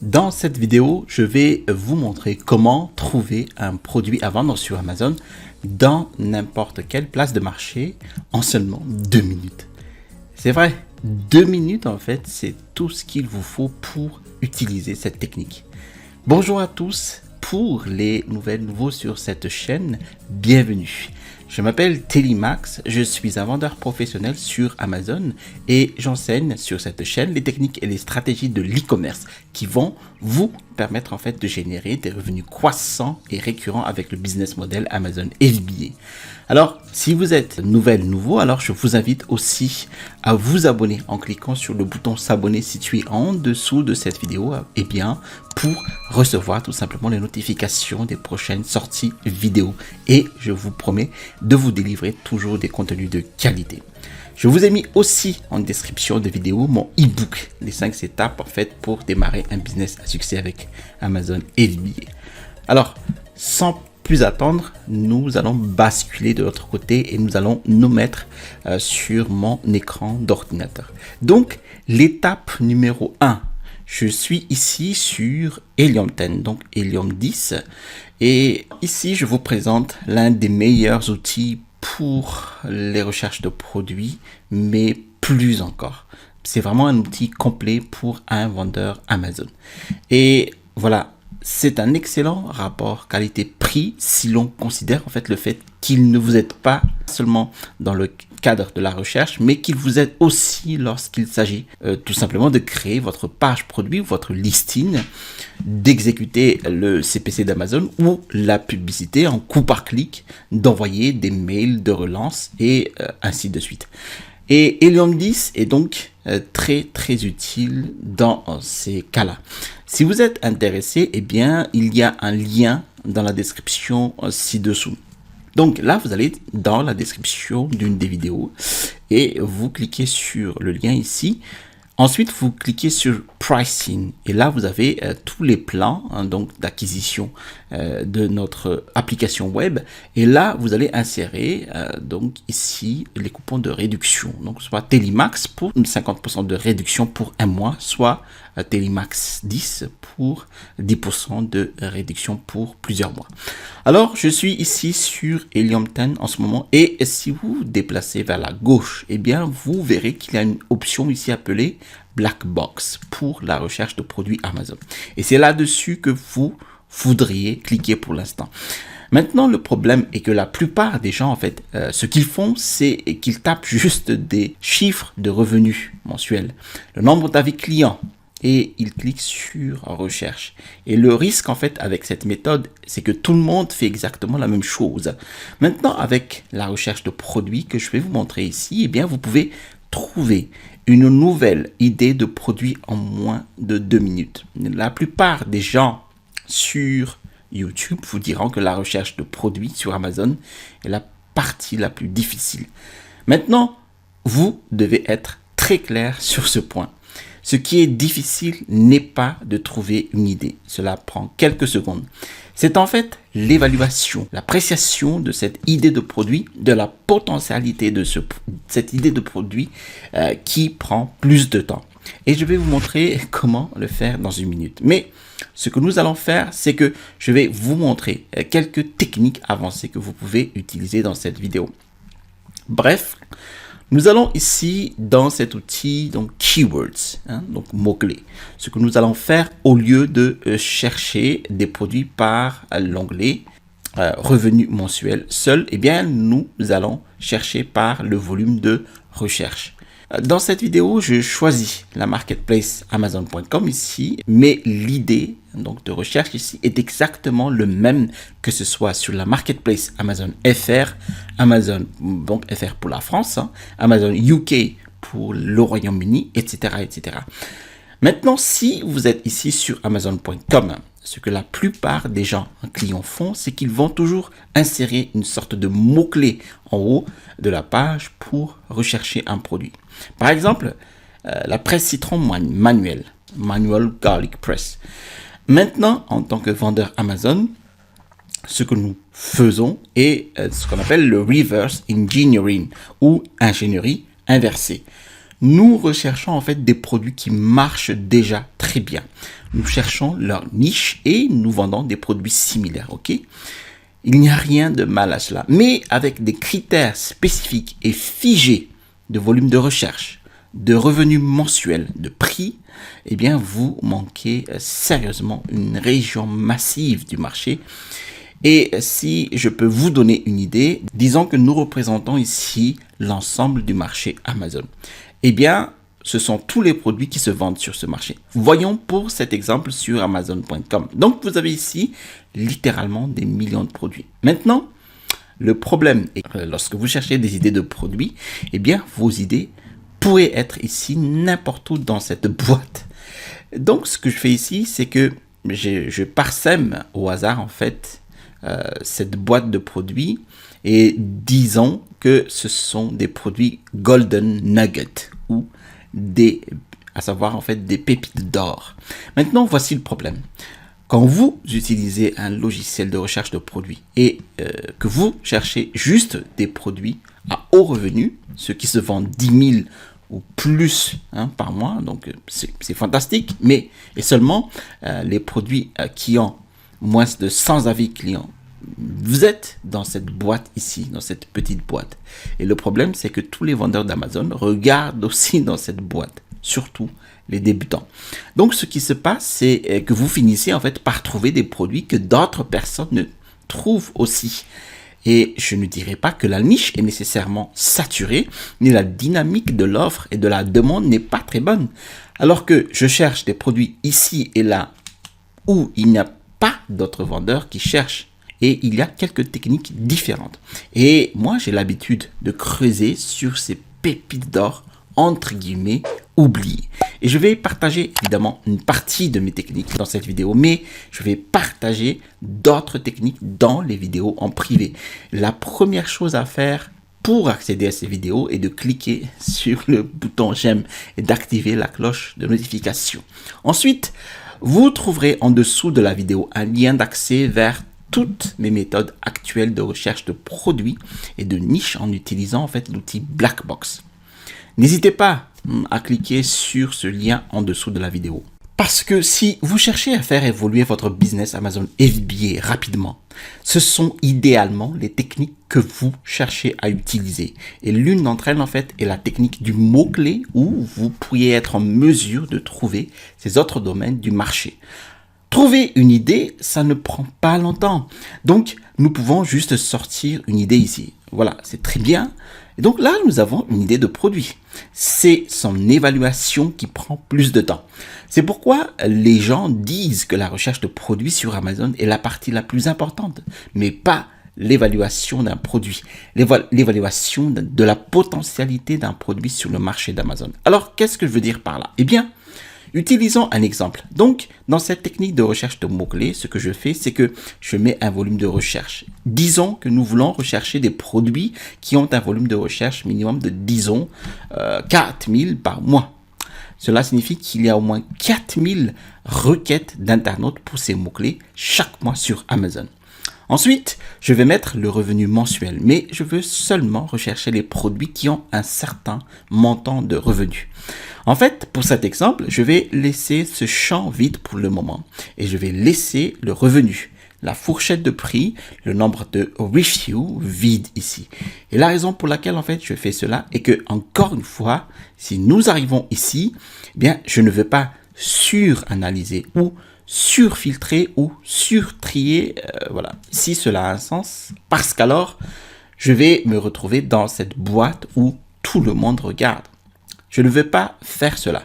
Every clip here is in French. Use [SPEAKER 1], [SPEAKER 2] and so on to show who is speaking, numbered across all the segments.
[SPEAKER 1] Dans cette vidéo, je vais vous montrer comment trouver un produit à vendre sur Amazon dans n'importe quelle place de marché en seulement 2 minutes. C'est vrai, 2 minutes en fait, c'est tout ce qu'il vous faut pour utiliser cette technique. Bonjour à tous, pour les nouveaux sur cette chaîne, bienvenue. Je m'appelle Télimax, je suis un vendeur professionnel sur Amazon et j'enseigne sur cette chaîne les techniques et les stratégies de l'e-commerce qui vont vous permettre en fait de générer des revenus croissants et récurrents avec le business model Amazon FBA. Alors, si vous êtes nouveau, alors je vous invite aussi à vous abonner en cliquant sur le bouton s'abonner situé en dessous de cette vidéo, et bien pour recevoir tout simplement les notifications des prochaines sorties vidéo. Et je vous promets de vous délivrer toujours des contenus de qualité. Je vous ai mis aussi en description de vidéo mon e-book, les 5 étapes en fait pour démarrer un business à succès avec Amazon FBA. Alors, sans plus attendre, nous allons basculer de l'autre côté et nous allons nous mettre sur mon écran d'ordinateur. Donc, l'étape numéro 1, je suis ici sur Helium 10, donc Helium 10. Et ici, je vous présente l'un des meilleurs outils pour les recherches de produits, mais plus encore. C'est vraiment un outil complet pour un vendeur Amazon. Et voilà. C'est un excellent rapport qualité-prix si l'on considère en fait le fait qu'il ne vous aide pas seulement dans le cadre de la recherche, mais qu'il vous aide aussi lorsqu'il s'agit tout simplement de créer votre page produit, votre listing, d'exécuter le CPC d'Amazon ou la publicité en coup par clic, d'envoyer des mails de relance et ainsi de suite. Et Helium 10 est donc très utile dans ces cas-là. Si vous êtes intéressé, eh bien, il y a un lien dans la description ci-dessous. Donc là, vous allez dans la description d'une des vidéos et vous cliquez sur le lien ici. Ensuite, vous cliquez sur Pricing et là, vous avez tous les plans donc d'acquisition de notre application web. Et là, vous allez insérer donc ici les coupons de réduction. Donc, soit Télimax pour 50% de réduction pour un mois, soit Télimax 10 pour 10% de réduction pour plusieurs mois. Alors, je suis ici sur Helium 10 en ce moment et si vous vous déplacez vers la gauche, eh bien, vous verrez qu'il y a une option ici appelée Black Box pour la recherche de produits Amazon. Et c'est là-dessus que vous voudriez cliquer pour l'instant. Maintenant, le problème est que la plupart des gens, en fait, ce qu'ils font, c'est qu'ils tapent juste des chiffres de revenus mensuels, le nombre d'avis clients, et ils cliquent sur recherche. Et le risque, en fait, avec cette méthode, c'est que tout le monde fait exactement la même chose. Maintenant, avec la recherche de produits que je vais vous montrer ici, eh bien, vous pouvez trouver une nouvelle idée de produit en moins de 2 minutes. La plupart des gens sur YouTube vous diront que la recherche de produits sur Amazon est la partie la plus difficile. Maintenant, vous devez être très clair sur ce point. Ce qui est difficile n'est pas de trouver une idée. Cela prend quelques secondes. C'est en fait l'évaluation, l'appréciation de cette idée de produit, de la potentialité de cette idée de produit qui prend plus de temps. Et je vais vous montrer comment le faire dans une minute. Mais ce que nous allons faire, c'est que je vais vous montrer quelques techniques avancées que vous pouvez utiliser dans cette vidéo. Bref, nous allons ici dans cet outil, donc Keywords, donc mots-clés. Ce que nous allons faire au lieu de chercher des produits par l'onglet Revenus mensuels seul, eh bien nous allons chercher par le volume de recherche. Dans cette vidéo, je choisis la marketplace Amazon.com ici, mais l'idée donc de recherche ici est exactement le même que ce soit sur la marketplace Amazon FR, Amazon donc FR pour la France, Amazon UK pour le Royaume-Uni, etc., etc. Maintenant, si vous êtes ici sur Amazon.com, ce que la plupart des gens, clients font, c'est qu'ils vont toujours insérer une sorte de mot-clé en haut de la page pour rechercher un produit. Par exemple, la presse citron manuel garlic press. Maintenant, en tant que vendeur Amazon, ce que nous faisons est ce qu'on appelle le reverse engineering ou ingénierie inversée. Nous recherchons en fait des produits qui marchent déjà très bien. Nous cherchons leur niche et nous vendons des produits similaires, ok? Il n'y a rien de mal à cela, mais avec des critères spécifiques et figés de volume de recherche, de revenus mensuels, de prix, eh bien, vous manquez sérieusement une région massive du marché. Et si je peux vous donner une idée, disons que nous représentons ici l'ensemble du marché Amazon. Eh bien, ce sont tous les produits qui se vendent sur ce marché. Voyons pour cet exemple sur Amazon.com. Donc, vous avez ici littéralement des millions de produits. Maintenant, le problème est que lorsque vous cherchez des idées de produits, eh bien, vos idées pourraient être ici n'importe où dans cette boîte. Donc, ce que je fais ici, c'est que je parsème au hasard, en fait, cette boîte de produits et disons que ce sont des produits Golden Nugget ou à savoir en fait des pépites d'or. Maintenant, voici le problème. Quand vous utilisez un logiciel de recherche de produits et que vous cherchez juste des produits à haut revenu, ceux qui se vendent 10 000 ou plus par mois, donc c'est fantastique, mais et seulement les produits qui ont moins de 100 avis clients. Vous êtes dans cette boîte ici, dans cette petite boîte. Et le problème, c'est que tous les vendeurs d'Amazon regardent aussi dans cette boîte, surtout les débutants. Donc, ce qui se passe, c'est que vous finissez en fait par trouver des produits que d'autres personnes trouvent aussi. Et je ne dirais pas que la niche est nécessairement saturée, mais la dynamique de l'offre et de la demande n'est pas très bonne. Alors que je cherche des produits ici et là où il n'y a pas d'autres vendeurs qui cherchent. Et il y a quelques techniques différentes. Et moi, j'ai l'habitude de creuser sur ces pépites d'or, entre guillemets, oubliées. Et je vais partager évidemment une partie de mes techniques dans cette vidéo, mais je vais partager d'autres techniques dans les vidéos en privé. La première chose à faire pour accéder à ces vidéos est de cliquer sur le bouton j'aime et d'activer la cloche de notification. Ensuite, vous trouverez en dessous de la vidéo un lien d'accès vers toutes mes méthodes actuelles de recherche de produits et de niches en utilisant en fait l'outil Blackbox. N'hésitez pas à cliquer sur ce lien en dessous de la vidéo. Parce que si vous cherchez à faire évoluer votre business Amazon FBA rapidement, ce sont idéalement les techniques que vous cherchez à utiliser. Et l'une d'entre elles, en fait, est la technique du mot-clé où vous pourriez être en mesure de trouver ces autres domaines du marché. Trouver une idée, ça ne prend pas longtemps. Donc, nous pouvons juste sortir une idée ici. Voilà, c'est très bien. Et donc là, nous avons une idée de produit. C'est son évaluation qui prend plus de temps. C'est pourquoi les gens disent que la recherche de produits sur Amazon est la partie la plus importante, mais pas l'évaluation d'un produit, l'évaluation de la potentialité d'un produit sur le marché d'Amazon. Alors, qu'est-ce que je veux dire par là? Eh bien, utilisons un exemple. Donc, dans cette technique de recherche de mots-clés, ce que je fais, c'est que je mets un volume de recherche. Disons que nous voulons rechercher des produits qui ont un volume de recherche minimum de, disons, 4000 par mois. Cela signifie qu'il y a au moins 4000 requêtes d'internautes pour ces mots-clés chaque mois sur Amazon. Ensuite, je vais mettre le revenu mensuel, mais je veux seulement rechercher les produits qui ont un certain montant de revenus. En fait, pour cet exemple, je vais laisser ce champ vide pour le moment et je vais laisser le revenu, la fourchette de prix, le nombre de reviews vide ici. Et la raison pour laquelle en fait je fais cela est que, encore une fois, si nous arrivons ici, eh bien, je ne veux pas suranalyser ou surfiltrer ou surtrier, voilà, si cela a un sens, parce qu'alors, je vais me retrouver dans cette boîte où tout le monde regarde. Je ne veux pas faire cela.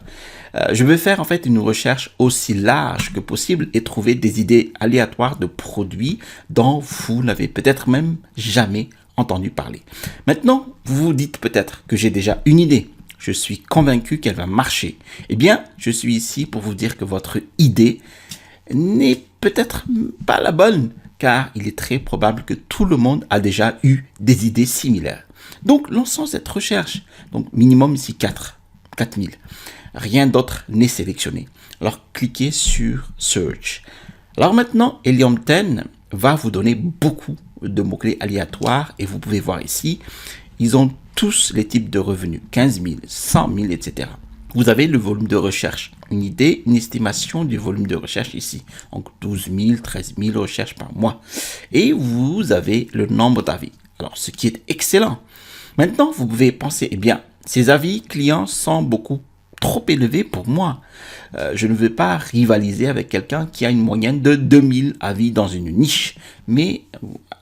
[SPEAKER 1] Je veux faire en fait une recherche aussi large que possible et trouver des idées aléatoires de produits dont vous n'avez peut-être même jamais entendu parler. Maintenant, vous vous dites peut-être que j'ai déjà une idée. Je suis convaincu qu'elle va marcher. Eh bien, je suis ici pour vous dire que votre idée n'est peut-être pas la bonne, car il est très probable que tout le monde a déjà eu des idées similaires. Donc, lançons cette recherche. Donc, minimum ici 4000. Rien d'autre n'est sélectionné. Alors, cliquez sur Search. Alors maintenant, Helium 10 va vous donner beaucoup de mots-clés aléatoires et vous pouvez voir ici, ils ont tous les types de revenus, 15 000, 100 000, etc. Vous avez le volume de recherche, une idée, une estimation du volume de recherche ici. Donc 12 000, 13 000 recherches par mois. Et vous avez le nombre d'avis. Alors, ce qui est excellent. Maintenant, vous pouvez penser, eh bien, ces avis clients sont beaucoup trop élevés pour moi. Je ne veux pas rivaliser avec quelqu'un qui a une moyenne de 2000 avis dans une niche. Mais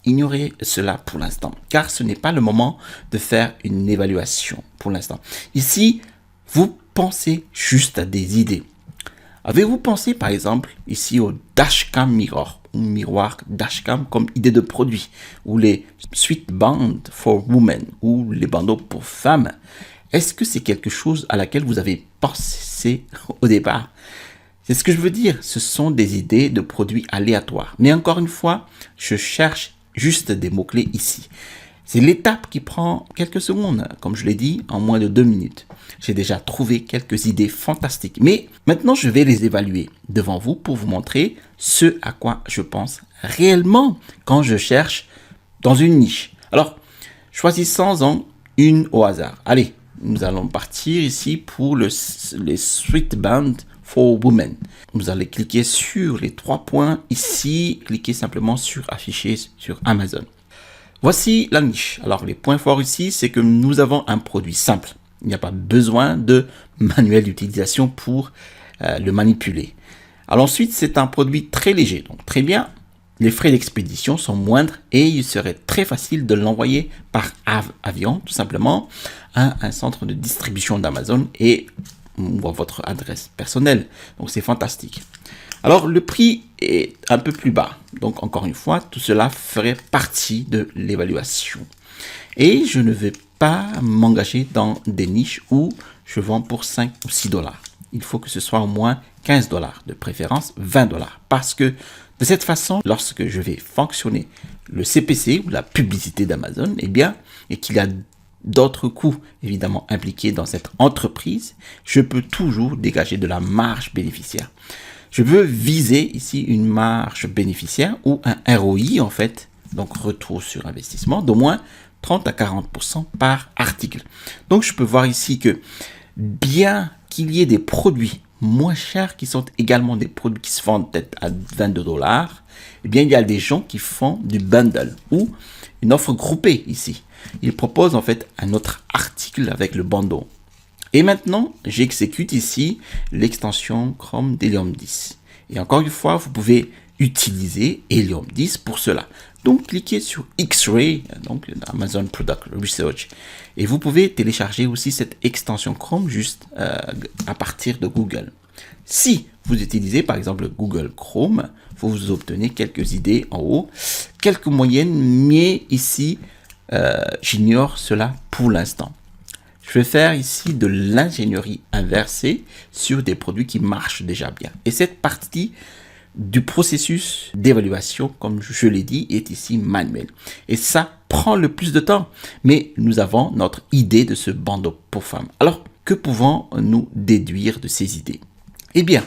[SPEAKER 1] ignorez cela pour l'instant, car ce n'est pas le moment de faire une évaluation pour l'instant. Ici, vous pensez juste à des idées. Avez-vous pensé par exemple ici au dashcam mirror ou miroir dashcam comme idée de produit, ou les sweatbands for women ou les bandeaux pour femmes? Est-ce que c'est quelque chose à laquelle vous avez pensé au départ? C'est ce que je veux dire, ce sont des idées de produits aléatoires. Mais encore une fois, je cherche juste des mots-clés ici. C'est l'étape qui prend quelques secondes, comme je l'ai dit, en moins de 2 minutes. J'ai déjà trouvé quelques idées fantastiques, mais maintenant je vais les évaluer devant vous pour vous montrer ce à quoi je pense réellement quand je cherche dans une niche. Alors, choisissons-en une au hasard. Allez, nous allons partir ici pour les sweatbands for women. Vous allez cliquer sur les 3 points ici, cliquez simplement sur afficher sur Amazon. Voici la niche. Alors, les points forts ici, c'est que nous avons un produit simple. Il n'y a pas besoin de manuel d'utilisation pour le manipuler. Alors ensuite, c'est un produit très léger. Donc, très bien. Les frais d'expédition sont moindres et il serait très facile de l'envoyer par avion, tout simplement, à un centre de distribution d'Amazon ou à votre adresse personnelle. Donc, c'est fantastique. Alors, le prix est un peu plus bas. Donc, encore une fois, tout cela ferait partie de l'évaluation. Et je ne vais pas m'engager dans des niches où je vends pour 5 ou 6 dollars. Il faut que ce soit au moins 15 dollars, de préférence 20 dollars. Parce que de cette façon, lorsque je vais fonctionner le CPC ou la publicité d'Amazon, eh bien, et qu'il y a d'autres coûts évidemment impliqués dans cette entreprise, je peux toujours dégager de la marge bénéficiaire. Je veux viser ici une marge bénéficiaire ou un ROI en fait, donc retour sur investissement, d'au moins 30 à 40% par article. Donc je peux voir ici que bien qu'il y ait des produits moins chers qui sont également des produits qui se vendent peut-être à 22 dollars, eh bien il y a des gens qui font du bundle ou une offre groupée ici. Ils proposent en fait un autre article avec le bandeau. Et maintenant, j'exécute ici l'extension Chrome d'Helium 10. Et encore une fois, vous pouvez utiliser Helium 10 pour cela. Donc, cliquez sur X-Ray, donc Amazon Product Research. Et vous pouvez télécharger aussi cette extension Chrome juste à partir de Google. Si vous utilisez par exemple Google Chrome, vous obtenez quelques idées en haut, quelques moyennes, mais ici, j'ignore cela pour l'instant. Je vais faire ici de l'ingénierie inversée sur des produits qui marchent déjà bien. Et cette partie du processus d'évaluation, comme je l'ai dit, est ici manuel. Et ça prend le plus de temps. Mais nous avons notre idée de ce bandeau pour femmes. Alors, que pouvons-nous déduire de ces idées? Eh bien,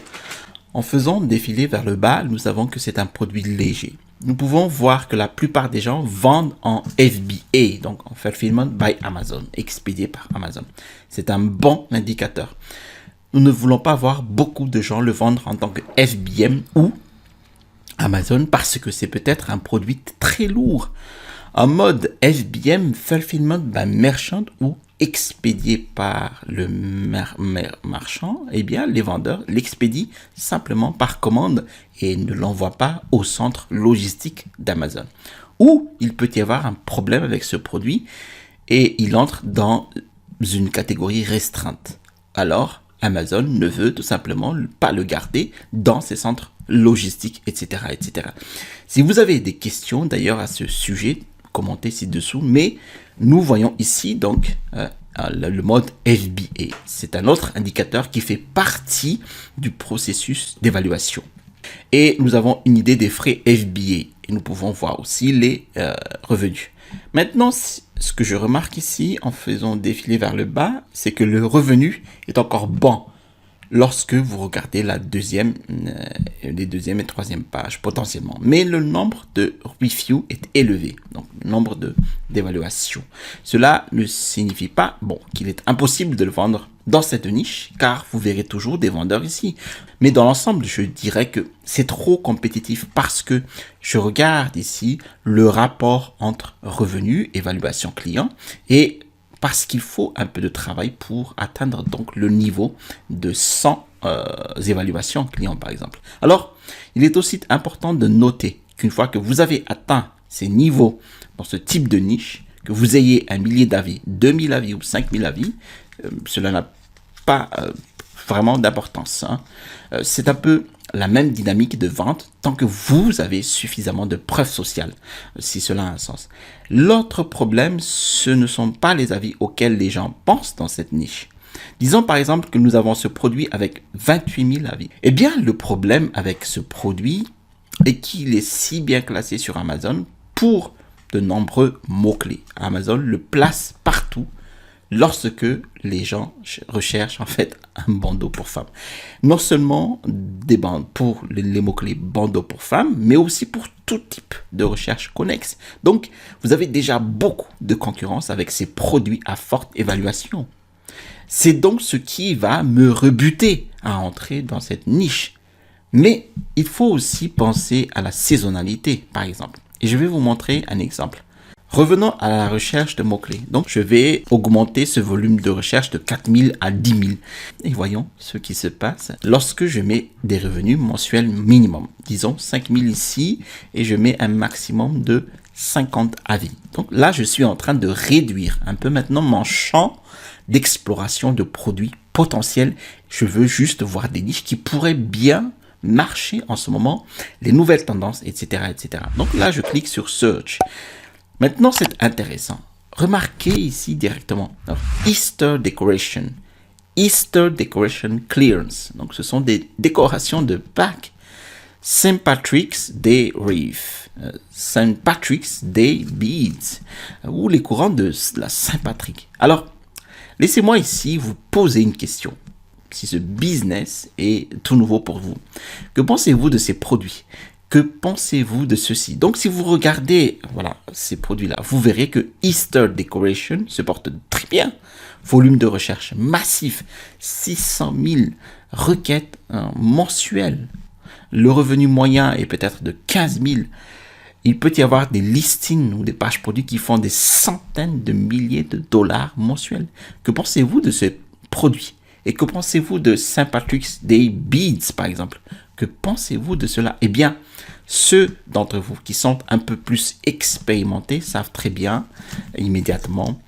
[SPEAKER 1] en faisant défiler vers le bas, nous savons que c'est un produit léger. Nous pouvons voir que la plupart des gens vendent en FBA, donc en Fulfillment by Amazon, expédié par Amazon. C'est un bon indicateur. Nous ne voulons pas voir beaucoup de gens le vendre en tant que FBM ou Amazon parce que c'est peut-être un produit très lourd. En mode FBM, Fulfillment by Merchant ou expédié par le marchand, eh bien, les vendeurs l'expédient simplement par commande et ne l'envoient pas au centre logistique d'Amazon. Ou il peut y avoir un problème avec ce produit et il entre dans une catégorie restreinte. Alors, Amazon ne veut tout simplement pas le garder dans ses centres logistiques, etc., etc. Si vous avez des questions d'ailleurs à ce sujet, commentez ci-dessous, mais nous voyons ici donc le mode FBA. C'est un autre indicateur qui fait partie du processus d'évaluation. Et nous avons une idée des frais FBA et nous pouvons voir aussi les revenus. Maintenant, ce que je remarque ici en faisant défiler vers le bas, c'est que le revenu est encore bon lorsque vous regardez les deuxième et troisième pages potentiellement. Mais le nombre de reviews est élevé. Donc, nombre d'évaluations. Cela ne signifie pas, qu'il est impossible de le vendre dans cette niche, car vous verrez toujours des vendeurs ici. Mais dans l'ensemble, je dirais que c'est trop compétitif parce que je regarde ici le rapport entre revenus, évaluation client, et parce qu'il faut un peu de travail pour atteindre donc le niveau de 100 évaluations clients par exemple. Alors, il est aussi important de noter qu'une fois que vous avez atteint ces niveaux dans ce type de niche, que vous ayez 1 millier d'avis, 2000 avis ou 5000 avis, cela n'a pas vraiment d'importance. C'est un peu la même dynamique de vente tant que vous avez suffisamment de preuves sociales, si cela a un sens. L'autre problème, ce ne sont pas les avis auxquels les gens pensent dans cette niche. Disons par exemple que nous avons ce produit avec 28 000 avis. Eh bien, le problème avec ce produit est qu'il est si bien classé sur Amazon pour de nombreux mots-clés. Amazon le place partout lorsque les gens recherchent en fait un bandeau pour femmes. Non seulement des bandes pour les mots-clés bandeau pour femmes, mais aussi pour tout type de recherche connexe. Donc, vous avez déjà beaucoup de concurrence avec ces produits à forte évaluation. C'est donc ce qui va me rebuter à entrer dans cette niche. Mais il faut aussi penser à la saisonnalité, par exemple. Et je vais vous montrer un exemple. Revenons à la recherche de mots-clés. Donc, je vais augmenter ce volume de recherche de 4000 à 10 000. Et voyons ce qui se passe lorsque je mets des revenus mensuels minimum. Disons 5000 ici et je mets un maximum de 50 avis. Donc là, je suis en train de réduire un peu maintenant mon champ d'exploration de produits potentiels. Je veux juste voir des niches qui pourraient bien marcher en ce moment, les nouvelles tendances, etc., etc. Donc là, je clique sur Search. Maintenant, c'est intéressant. Remarquez ici directement Easter Decoration, Easter Decoration Clearance. Donc, ce sont des décorations de Pâques. St. Patrick's Day Wreath, St. Patrick's Day Beads, ou les courants de la Saint-Patrick. Alors, laissez-moi ici vous poser une question. Si ce business est tout nouveau pour vous, que pensez-vous de ces produits ? Que pensez-vous de ceci? Donc, si vous regardez ces produits-là, vous verrez que Easter Decoration se porte très bien. Volume de recherche massif, 600 000 requêtes mensuelles. Le revenu moyen est peut-être de 15 000. Il peut y avoir des listings ou des pages produits qui font des centaines de milliers de dollars mensuels. Que pensez-vous de ces produits? Et que pensez-vous de St. Patrick's Day Beads, par exemple? Que pensez-vous de cela? Eh bien, ceux d'entre vous qui sont un peu plus expérimentés savent très bien, immédiatement,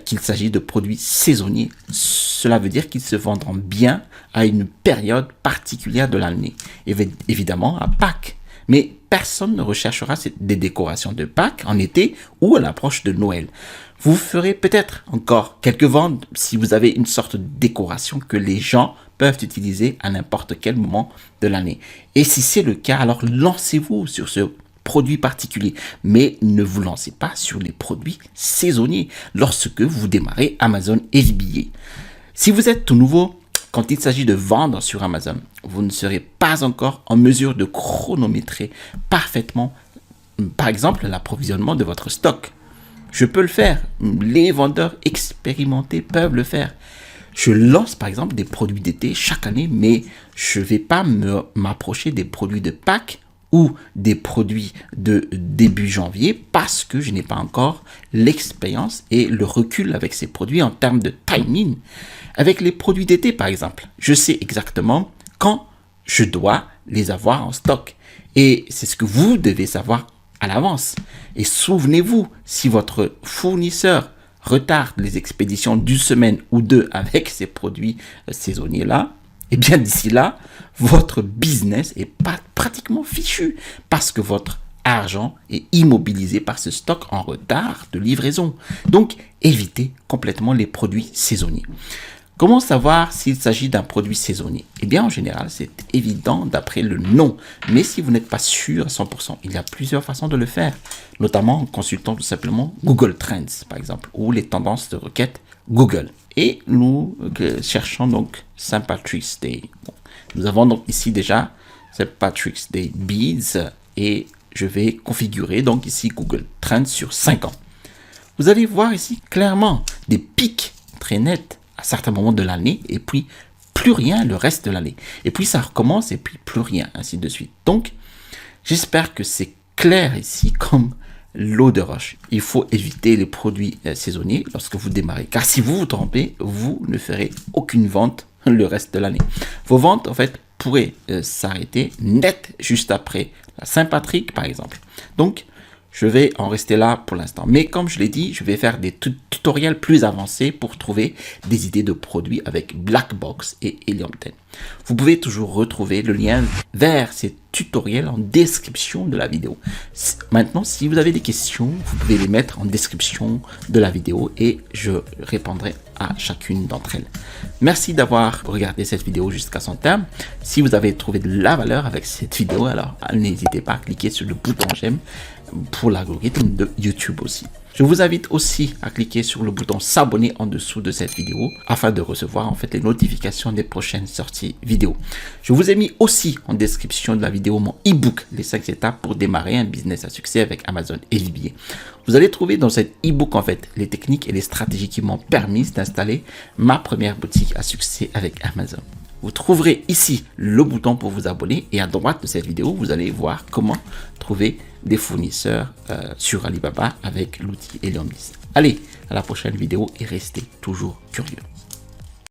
[SPEAKER 1] qu'il s'agit de produits saisonniers. Cela veut dire qu'ils se vendront bien à une période particulière de l'année. Évidemment, à Pâques. Mais personne ne recherchera des décorations de Pâques en été ou à l'approche de Noël. Vous ferez peut-être encore quelques ventes si vous avez une sorte de décoration que les gens peuvent utiliser à n'importe quel moment de l'année. Et si c'est le cas, alors lancez-vous sur ce produit particulier. Mais ne vous lancez pas sur les produits saisonniers lorsque vous démarrez Amazon FBA. Si vous êtes tout nouveau, quand il s'agit de vendre sur Amazon, vous ne serez pas encore en mesure de chronométrer parfaitement, par exemple, l'approvisionnement de votre stock. Je peux le faire. Les vendeurs expérimentés peuvent le faire. Je lance par exemple des produits d'été chaque année, mais je ne vais pas m'approcher des produits de Pâques ou des produits de début janvier parce que je n'ai pas encore l'expérience et le recul avec ces produits en termes de timing. Avec les produits d'été par exemple, je sais exactement quand je dois les avoir en stock. Et c'est ce que vous devez savoir à l'avance. Et souvenez-vous, si votre fournisseur retarde les expéditions d'une semaine ou deux avec ces produits saisonniers-là, et bien d'ici là, votre business est pratiquement fichu parce que votre argent est immobilisé par ce stock en retard de livraison. Donc, évitez complètement les produits saisonniers. Comment savoir s'il s'agit d'un produit saisonnier? Eh bien, en général, c'est évident d'après le nom. Mais si vous n'êtes pas sûr à 100%, il y a plusieurs façons de le faire, notamment en consultant tout simplement Google Trends, par exemple, ou les tendances de requête Google. Et nous cherchons donc St. Patrick's Day. Bon, nous avons donc ici déjà St. Patrick's Day Beads et je vais configurer donc ici Google Trends sur 5 ans. Vous allez voir ici clairement des pics très nets à certains moments de l'année et puis plus rien le reste de l'année. Et puis ça recommence et puis plus rien, ainsi de suite. Donc, j'espère que c'est clair ici comme l'eau de roche. Il faut éviter les produits saisonniers lorsque vous démarrez. Car si vous vous trompez, vous ne ferez aucune vente le reste de l'année. Vos ventes, en fait, pourraient s'arrêter net juste après la Saint-Patrick, par exemple. Donc, je vais en rester là pour l'instant. Mais comme je l'ai dit, je vais faire des tutoriels plus avancés pour trouver des idées de produits avec Blackbox et Helium 10. Vous pouvez toujours retrouver le lien vers ces tutoriels en description de la vidéo. Maintenant, si vous avez des questions, vous pouvez les mettre en description de la vidéo et je répondrai à chacune d'entre elles. Merci d'avoir regardé cette vidéo jusqu'à son terme. Si vous avez trouvé de la valeur avec cette vidéo, alors n'hésitez pas à cliquer sur le bouton j'aime pour l'algorithme de YouTube aussi. Je vous invite aussi à cliquer sur le bouton s'abonner en dessous de cette vidéo afin de recevoir en fait les notifications des prochaines sorties vidéo. Je vous ai mis aussi en description de la vidéo mon e-book les 5 étapes pour démarrer un business à succès avec Amazon FBA. Vous allez trouver dans cet e-book en fait les techniques et les stratégies qui m'ont permis d'installer ma première boutique à succès avec Amazon. Vous trouverez ici le bouton pour vous abonner et à droite de cette vidéo, vous allez voir comment trouver des fournisseurs sur Alibaba avec l'outil Helium 10. Allez, à la prochaine vidéo et restez toujours curieux.